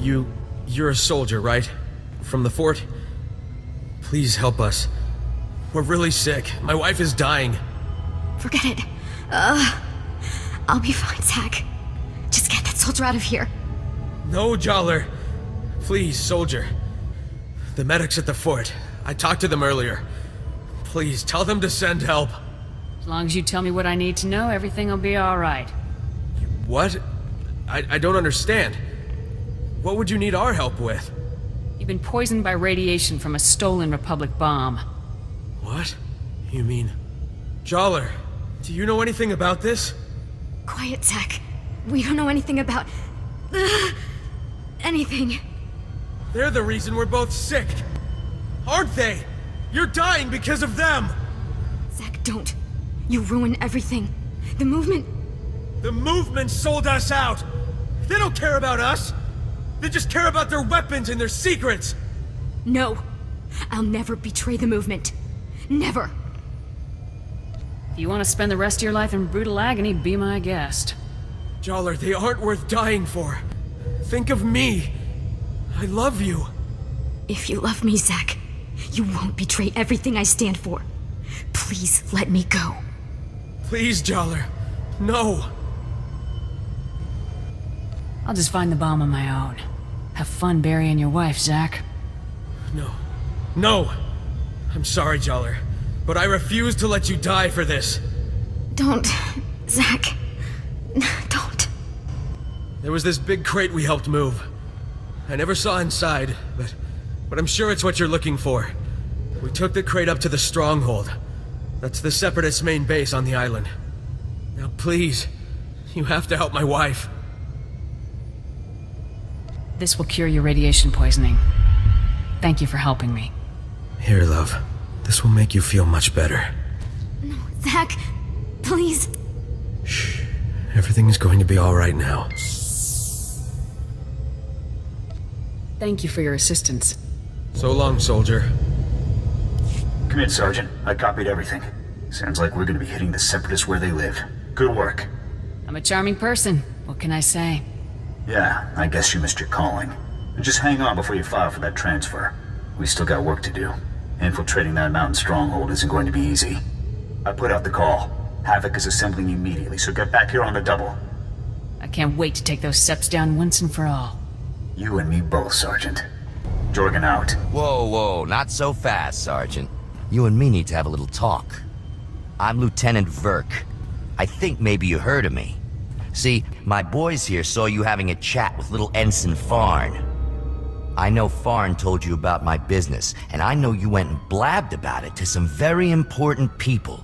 You're a soldier, right? From the fort? Please help us. We're really sick. My wife is dying. Forget it. I'll be fine, Zach. Just get that soldier out of here. No, Joller. Please, soldier. The medics at the fort. I talked to them earlier. Please, tell them to send help. As long as you tell me what I need to know, everything will be alright. What? I don't understand. What would you need our help with? You've been poisoned by radiation from a stolen Republic bomb. What? You mean... Joller, do you know anything about this? Quiet, Zach. We don't know anything about... anything. They're the reason we're both sick. Aren't they? You're dying because of them! Zach, don't. You ruin everything. The movement... The movement sold us out! They don't care about us! They just care about their weapons and their secrets! No. I'll never betray the movement. Never. If you want to spend the rest of your life in brutal agony, be my guest. Joller, they aren't worth dying for. Think of me. I love you. If you love me, Zach, you won't betray everything I stand for. Please let me go. Please, Joller. No. I'll just find the bomb on my own. Have fun burying your wife, Zach. No. No! I'm sorry, Joller, but I refuse to let you die for this. Don't, Zach. Don't. There was this big crate we helped move. I never saw inside, but I'm sure it's what you're looking for. We took the crate up to the stronghold. That's the Separatists' main base on the island. Now please, you have to help my wife. This will cure your radiation poisoning. Thank you for helping me. Here, love. This will make you feel much better. No, Zach, please. Shh. Everything is going to be all right now. Thank you for your assistance. So long, soldier. Come in, Sergeant. I copied everything. Sounds like we're gonna be hitting the Separatists where they live. Good work. I'm a charming person. What can I say? Yeah, I guess you missed your calling. Just hang on before you file for that transfer. We still got work to do. Infiltrating that mountain stronghold isn't going to be easy. I put out the call. Havoc is assembling immediately, so get back here on the double. I can't wait to take those Seps down once and for all. You and me both, Sergeant. Jorgen out. Whoa, not so fast, Sergeant. You and me need to have a little talk. I'm Lieutenant Verk. I think maybe you heard of me. See, my boys here saw you having a chat with little Ensign Farn. I know Farn told you about my business, and I know you went and blabbed about it to some very important people.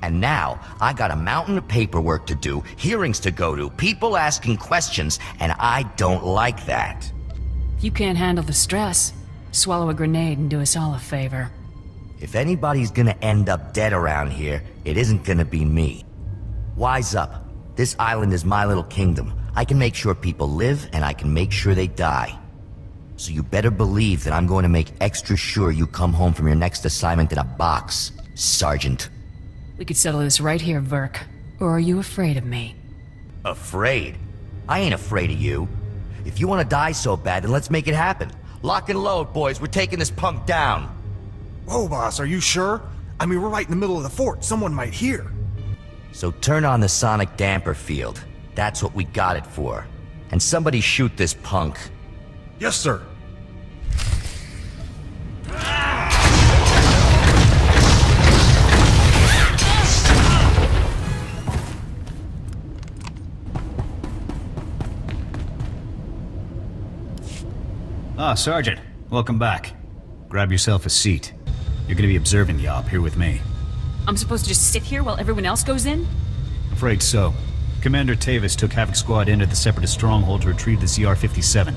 And now, I got a mountain of paperwork to do, hearings to go to, people asking questions, and I don't like that. If you can't handle the stress, swallow a grenade and do us all a favor. If anybody's gonna end up dead around here, it isn't gonna be me. Wise up. This island is my little kingdom. I can make sure people live, and I can make sure they die. So you better believe that I'm going to make extra sure you come home from your next assignment in a box, Sergeant. We could settle this right here, Verk. Or are you afraid of me? Afraid? I ain't afraid of you. If you want to die so bad, then let's make it happen. Lock and load, boys. We're taking this punk down. Whoa, boss, are you sure? I mean, we're right in the middle of the fort. Someone might hear. So turn on the sonic damper field. That's what we got it for. And somebody shoot this punk. Yes, sir. Ah, Sergeant. Welcome back. Grab yourself a seat. You're gonna be observing the op here with me. I'm supposed to just sit here while everyone else goes in? Afraid so. Commander Tavis took Havoc Squad into the Separatist stronghold to retrieve the CR-57.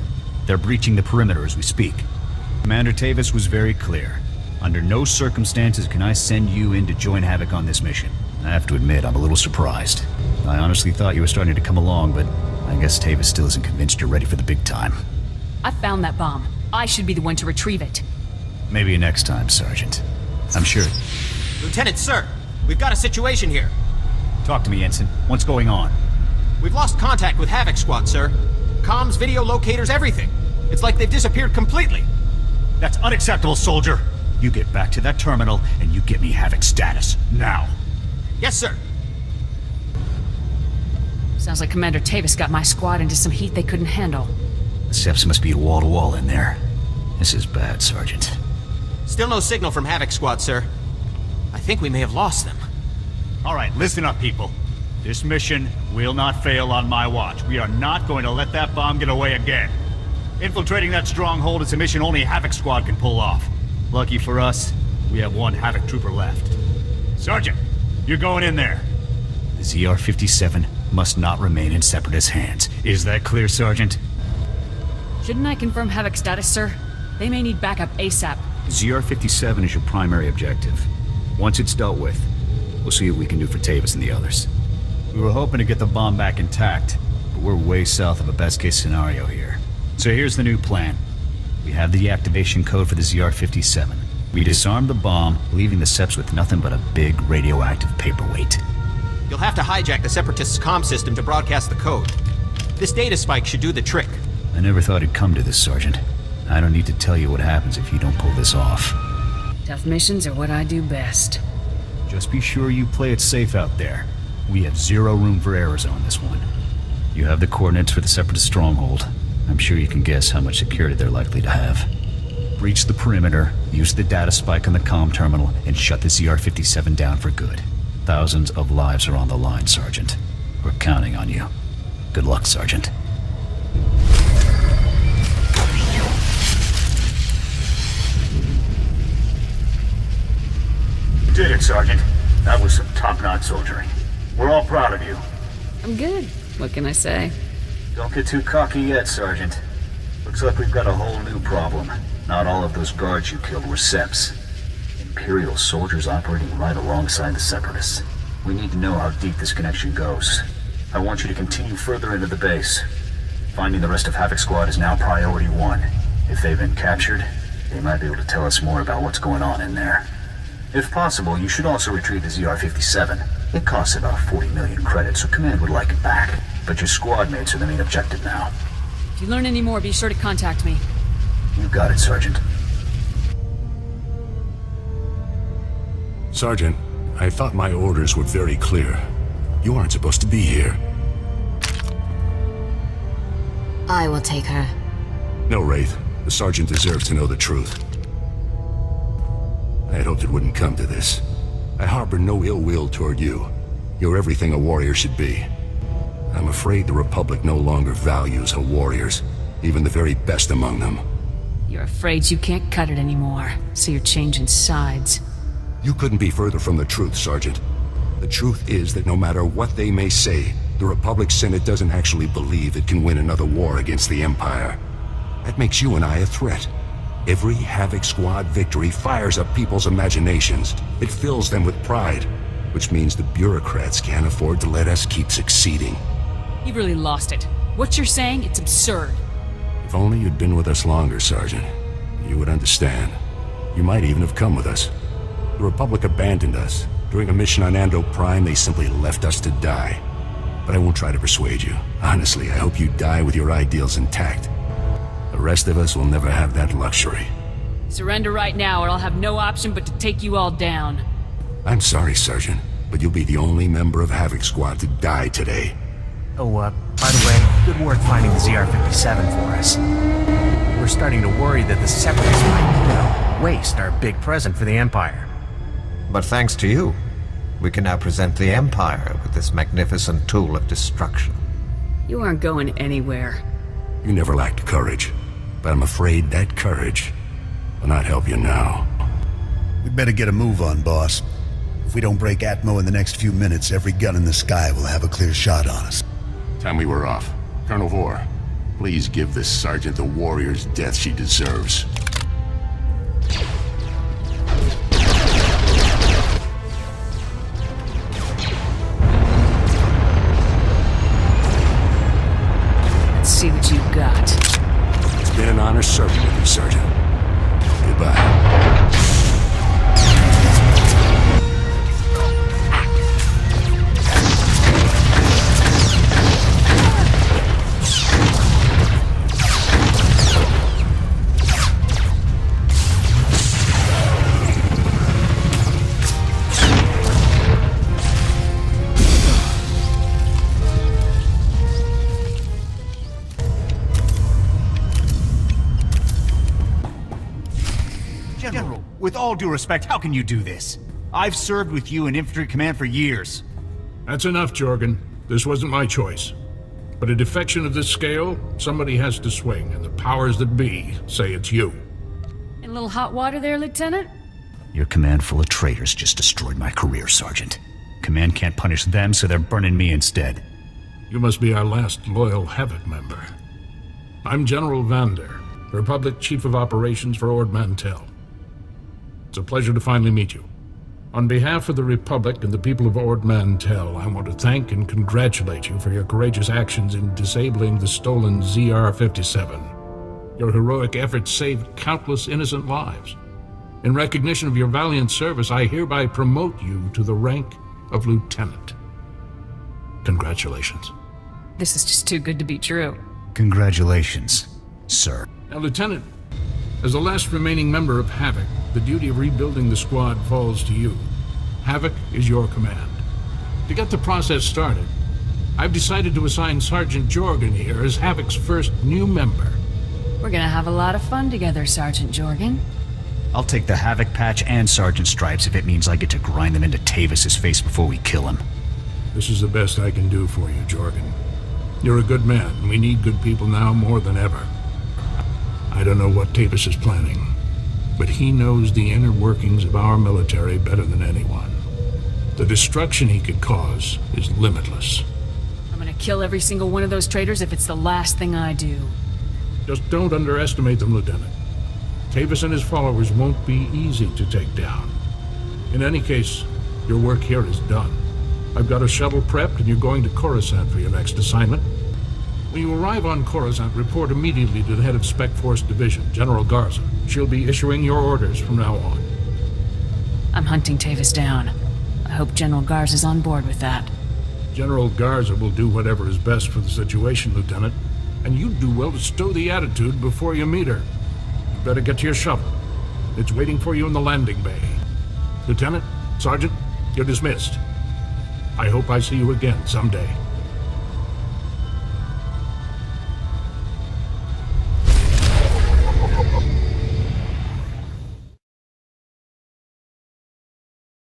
They're breaching the perimeter as we speak. Commander Tavis was very clear. Under no circumstances can I send you in to join Havoc on this mission. I have to admit, I'm a little surprised. I honestly thought you were starting to come along, but I guess Tavis still isn't convinced you're ready for the big time. I found that bomb. I should be the one to retrieve it. Maybe next time, Sergeant. I'm sure. Lieutenant, sir, we've got a situation here. Talk to me, Ensign. What's going on? We've lost contact with Havoc Squad, sir. Comms, video locators, everything. It's like they've disappeared completely. That's unacceptable, soldier. You get back to that terminal, and you get me Havoc status. Now. Yes, sir. Sounds like Commander Tavis got my squad into some heat they couldn't handle. The Seps must be wall-to-wall in there. This is bad, Sergeant. Still no signal from Havoc Squad, sir. I think we may have lost them. All right, listen up, people. This mission will not fail on my watch. We are not going to let that bomb get away again. Infiltrating that stronghold is a mission only Havoc Squad can pull off. Lucky for us, we have one Havoc trooper left. Sergeant, you're going in there. The ZR-57 must not remain in Separatist hands. Is that clear, Sergeant? Shouldn't I confirm Havoc status, sir? They may need backup ASAP. ZR-57 is your primary objective. Once it's dealt with, we'll see what we can do for Tavis and the others. We were hoping to get the bomb back intact, but we're way south of a best-case scenario here. So here's the new plan. We have the activation code for the ZR-57. We disarm the bomb, leaving the Seps with nothing but a big radioactive paperweight. You'll have to hijack the Separatists' comm system to broadcast the code. This data spike should do the trick. I never thought it'd come to this, Sergeant. I don't need to tell you what happens if you don't pull this off. Tough missions are what I do best. Just be sure you play it safe out there. We have zero room for errors on this one. You have the coordinates for the Separatist stronghold. I'm sure you can guess how much security they're likely to have. Breach the perimeter, use the data spike on the comm terminal, and shut the ZR-57 down for good. Thousands of lives are on the line, Sergeant. We're counting on you. Good luck, Sergeant. You did it, Sergeant. That was some top-notch soldiering. We're all proud of you. I'm good. What can I say? Don't get too cocky yet, Sergeant. Looks like we've got a whole new problem. Not all of those guards you killed were Seps. Imperial soldiers operating right alongside the Separatists. We need to know how deep this connection goes. I want you to continue further into the base. Finding the rest of Havoc Squad is now priority 1. If they've been captured, they might be able to tell us more about what's going on in there. If possible, you should also retrieve the ZR-57. It costs about 40 million credits, so Command would like it back. But your squad mates are the main objective now. If you learn any more, be sure to contact me. You got it, Sergeant. Sergeant, I thought my orders were very clear. You aren't supposed to be here. I will take her. No, Wraith. The Sergeant deserves to know the truth. I had hoped it wouldn't come to this. I harbor no ill will toward you. You're everything a warrior should be. I'm afraid the Republic no longer values her warriors, even the very best among them. You're afraid you can't cut it anymore, so you're changing sides. You couldn't be further from the truth, Sergeant. The truth is that no matter what they may say, the Republic Senate doesn't actually believe it can win another war against the Empire. That makes you and I a threat. Every Havoc Squad victory fires up people's imaginations. It fills them with pride, which means the bureaucrats can't afford to let us keep succeeding. You really lost it. What you're saying, it's absurd. If only you'd been with us longer, Sergeant, you would understand. You might even have come with us. The Republic abandoned us. During a mission on Ando Prime, they simply left us to die. But I won't try to persuade you. Honestly, I hope you die with your ideals intact. The rest of us will never have that luxury. Surrender right now, or I'll have no option but to take you all down. I'm sorry, Sergeant, but you'll be the only member of Havoc Squad to die today. Oh, by the way, good work finding the ZR-57 for us. We're starting to worry that the Separatists might, waste our big present for the Empire. But thanks to you, we can now present the Empire with this magnificent tool of destruction. You aren't going anywhere. You never lacked courage, but I'm afraid that courage will not help you now. We'd better get a move on, boss. If we don't break Atmo in the next few minutes, every gun in the sky will have a clear shot on us. Time we were off. Colonel Vore, please give this sergeant the warrior's death she deserves. Let's see what you've got. It's been an honor serving with you, Sergeant. Goodbye. with all due respect, how can you do this? I've served with you in Infantry Command for years. That's enough, Jorgen. This wasn't my choice. But a defection of this scale, somebody has to swing, and the powers that be say it's you. In a little hot water there, Lieutenant? Your command full of traitors just destroyed my career, Sergeant. Command can't punish them, so they're burning me instead. You must be our last loyal Havoc member. I'm General Vander, Republic Chief of Operations for Ord Mantell. It's a pleasure to finally meet you. On behalf of the Republic and the people of Ord Mantell, I want to thank and congratulate you for your courageous actions in disabling the stolen ZR-57. Your heroic efforts saved countless innocent lives. In recognition of your valiant service, I hereby promote you to the rank of Lieutenant. Congratulations. This is just too good to be true. Congratulations, sir. Now, Lieutenant, as the last remaining member of Havoc, the duty of rebuilding the squad falls to you. Havoc is your command. To get the process started, I've decided to assign Sergeant Jorgen here as Havoc's first new member. We're gonna have a lot of fun together, Sergeant Jorgen. I'll take the Havoc patch and Sergeant Stripes if it means I get to grind them into Tavis's face before we kill him. This is the best I can do for you, Jorgen. You're a good man, and we need good people now more than ever. I don't know what Tavis is planning, but he knows the inner workings of our military better than anyone. The destruction he could cause is limitless. I'm gonna kill every single one of those traitors if it's the last thing I do. Just don't underestimate them, Lieutenant. Tavis and his followers won't be easy to take down. In any case, your work here is done. I've got a shuttle prepped, and you're going to Coruscant for your next assignment. When you arrive on Coruscant, report immediately to the head of Spec Force Division, General Garza. She'll be issuing your orders from now on. I'm hunting Tavis down. I hope General Garza's on board with that. General Garza will do whatever is best for the situation, Lieutenant. And you'd do well to stow the attitude before you meet her. You better get to your shuttle. It's waiting for you in the landing bay. Lieutenant, Sergeant, you're dismissed. I hope I see you again someday.